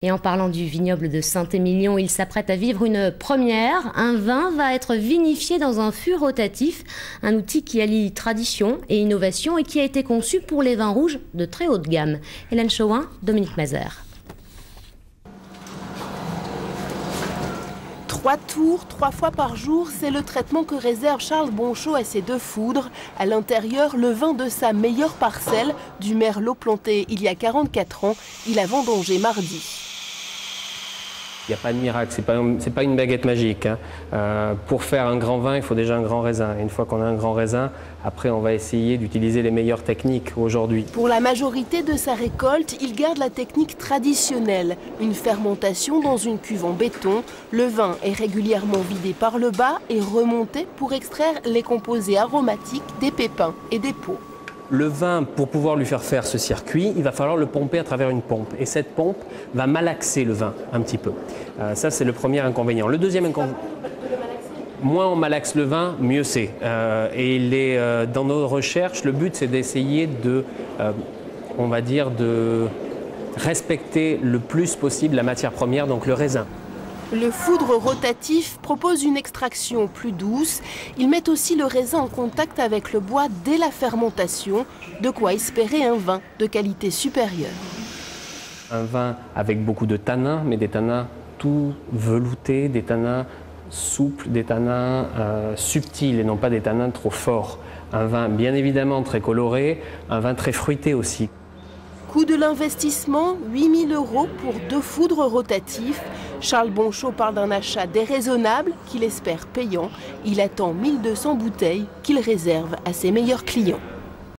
Et en parlant du vignoble de Saint-Émilion, il s'apprête à vivre une première. Un vin va être vinifié dans un fût rotatif, un outil qui allie tradition et innovation et qui a été conçu pour les vins rouges de très haute gamme. Hélène Chauin, Dominique Mazer. 3 tours, 3 fois par jour, c'est le traitement que réserve Charles Bonchot à ses 2 foudres. À l'intérieur, le vin de sa meilleure parcelle, du merlot planté il y a 44 ans. Il a vendangé mardi. Il n'y a pas de miracle, c'est pas une baguette magique. Pour faire un grand vin, il faut déjà un grand raisin. Et une fois qu'on a un grand raisin, après on va essayer d'utiliser les meilleures techniques aujourd'hui. Pour la majorité de sa récolte, il garde la technique traditionnelle. Une fermentation dans une cuve en béton. Le vin est régulièrement vidé par le bas et remonté pour extraire les composés aromatiques des pépins et des peaux. Le vin, pour pouvoir lui faire ce circuit, il va falloir le pomper à travers une pompe. Et cette pompe va malaxer le vin un petit peu. Ça, c'est le premier inconvénient. Le deuxième inconvénient, moins on malaxe le vin, mieux c'est. Dans nos recherches, le but, c'est d'essayer on va dire, de respecter le plus possible la matière première, donc le raisin. Le foudre rotatif propose une extraction plus douce. Il met aussi le raisin en contact avec le bois dès la fermentation, de quoi espérer un vin de qualité supérieure. Un vin avec beaucoup de tanins, mais des tanins tout veloutés, des tanins souples, des tanins subtils et non pas des tanins trop forts. Un vin bien évidemment très coloré, un vin très fruité aussi. Coût de l'investissement, 8 000 € pour 2 foudres rotatifs. Charles Bonchot parle d'un achat déraisonnable qu'il espère payant. Il attend 1200 bouteilles qu'il réserve à ses meilleurs clients.